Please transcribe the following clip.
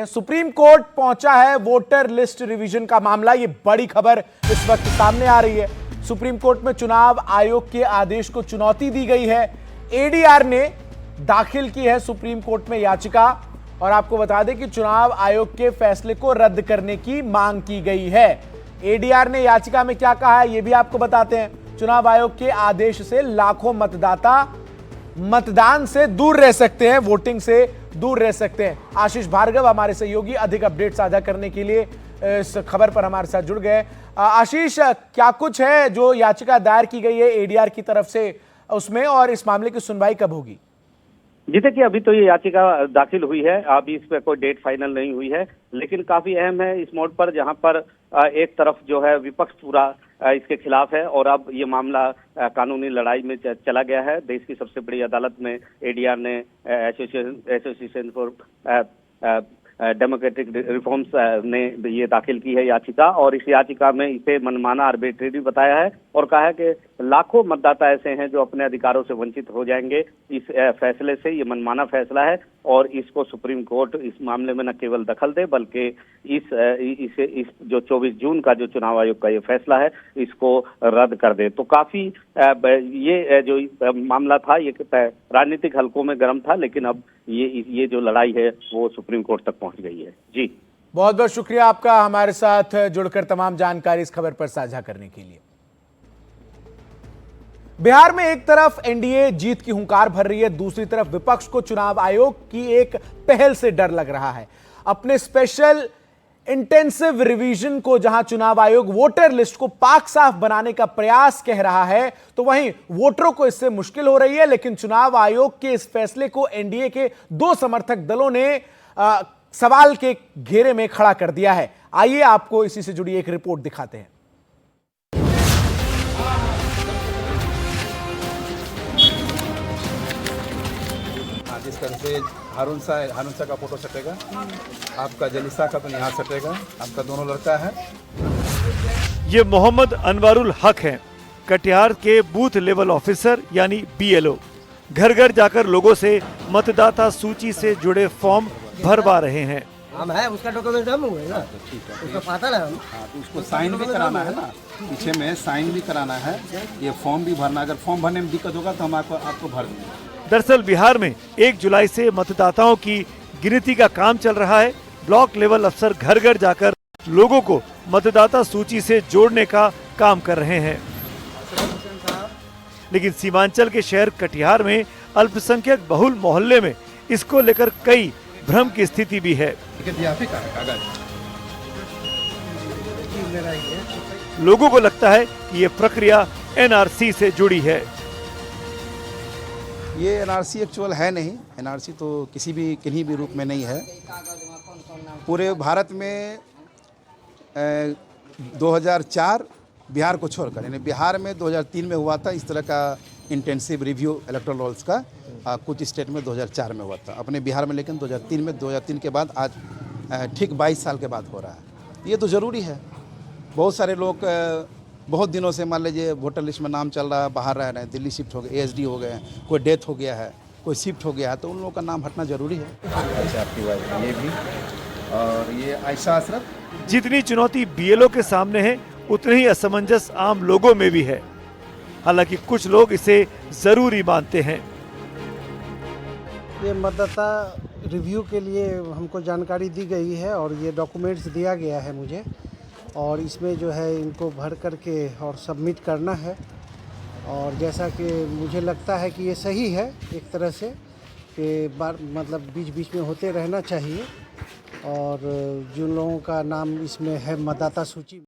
Supreme court पहुंचा है voter list revision का मामला। ये बड़ी खबर इस वक्त सामने आ रही है। सुप्रीम कोर्ट में चुनाव आयोग के आदेश को चुनौती दी गई है। एडीआर ने दाखिल की है सुप्रीम कोर्ट में याचिका और आपको बता दें कि चुनाव आयोग के फैसले को रद्द करने की मांग की गई है। एडीआर ने याचिका में क्या कहा है यह भी आपको बताते हैं। चुनाव आयोग के आदेश से लाखों मतदाता मतदान से दूर रह सकते हैं, वोटिंग से दूर रह सकते हैं। आशीष भार्गव हमारे सहयोगी अधिक अपडेट साझा करने के लिए इस खबर पर हमारे साथ जुड़ गए। आशीष, क्या कुछ है जो याचिका दायर की गई है एडीआर की तरफ से उसमें, और इस मामले की सुनवाई कब होगी? जी देखिए, अभी तो ये याचिका दाखिल हुई है, अभी इस पर कोई डेट फाइनल नहीं हुई है, लेकिन काफी अहम है इस मोड पर जहां पर एक तरफ जो है विपक्ष पूरा इसके खिलाफ है और अब ये मामला कानूनी लड़ाई में चला गया है। देश की सबसे बड़ी अदालत में एडीआर ने एसोसिएशन फॉर डेमोक्रेटिक रिफॉर्म्स ने ये दाखिल की है याचिका, और इस याचिका में इसे मनमाना आर्बिट्रेरी बताया है और कहा है कि लाखों मतदाता ऐसे हैं जो अपने अधिकारों से वंचित हो जाएंगे इस फैसले से। ये मनमाना फैसला है और इसको सुप्रीम कोर्ट इस मामले में न केवल दखल दे बल्कि इस जो 24 जून का जो चुनाव आयोग का ये फैसला है इसको रद्द कर दे। तो काफी ये जो मामला था ये राजनीतिक हलकों में गर्म था, लेकिन अब ये जो लड़ाई है वो सुप्रीम कोर्ट तक पहुंच गई है। जी बहुत बहुत शुक्रिया आपका हमारे साथ जुड़कर तमाम जानकारी इस खबर पर साझा करने के लिए। बिहार में एक तरफ एनडीए जीत की हुंकार भर रही है, दूसरी तरफ विपक्ष को चुनाव आयोग की एक पहल से डर लग रहा है। अपने स्पेशल इंटेंसिव रिवीजन को जहां चुनाव आयोग वोटर लिस्ट को पाक साफ बनाने का प्रयास कह रहा है, तो वहीं वोटरों को इससे मुश्किल हो रही है। लेकिन चुनाव आयोग के इस फैसले को एनडीए के दो समर्थक दलों ने सवाल के घेरे में खड़ा कर दिया है। आइए आपको इसी से जुड़ी एक रिपोर्ट दिखाते हैं। जिस तरह से हारून शाह का फोटो सटेगा, आपका जलीसा का अपन यहाँ सटेगा, आपका दोनों लड़का है। ये मोहम्मद अनवारुल हक हैं, कटिहार के बूथ लेवल ऑफिसर यानी बीएलओ। घर घर जाकर लोगों से मतदाता सूची से जुड़े फॉर्म भरवा रहे हैं। हम है उसका डॉक्यूमेंट हम हुए ना, उसका पता ना हम। तो उसको साइन भी कराना है ना, पीछे में साइन भी कराना है, ये फॉर्म भी भरना। अगर फॉर्म भरने में दिक्कत होगा तो हम आपको भर देंगे। दरअसल बिहार में 1 जुलाई से मतदाताओं की गिनती का काम चल रहा है। ब्लॉक लेवल अफसर घर घर जाकर लोगों को मतदाता सूची से जोड़ने का काम कर रहे हैं। लेकिन सीमांचल के शहर कटिहार में अल्पसंख्यक बहुल मोहल्ले में इसको लेकर कई भ्रम की स्थिति भी है। लोगों को लगता है कि ये प्रक्रिया एनआरसी से जुड़ी है। ये एनआरसी एक्चुअल है नहीं, एनआरसी तो किन्हीं भी रूप में नहीं है। पूरे भारत में 2004 बिहार को छोड़कर, यानी बिहार में 2003 में हुआ था इस तरह का इंटेंसिव रिव्यू इलेक्टोरल रोल्स का, कुछ स्टेट में 2004 में हुआ था, अपने बिहार में लेकिन 2003 में, 2003 के बाद आज ठीक 22 साल के बाद हो रहा है। ये तो ज़रूरी है। बहुत सारे लोग बहुत दिनों से, मान लीजिए वोटर लिस्ट में नाम चल रहा है, बाहर रह रहे हैं, दिल्ली शिफ्ट हो गए, एएसडी हो गए, कोई डेथ हो गया है, कोई शिफ्ट हो गया है, तो उन लोगों का नाम हटना जरूरी है। अच्छा, आपकी वाइफ ये भी, और ये आयशा अशरफ। जितनी चुनौती बीएलओ के सामने है उतनी ही असमंजस आम लोगों में भी है। हालांकि कुछ लोग इसे जरूरी मानते हैं। ये मतदाता रिव्यू के लिए हमको जानकारी दी गई है और ये डॉक्यूमेंट्स दिया गया है मुझे, और इसमें जो है इनको भर करके और सबमिट करना है। और जैसा कि मुझे लगता है कि ये सही है एक तरह से, कि मतलब बीच बीच में होते रहना चाहिए। और जिन लोगों का नाम इसमें है मतदाता सूची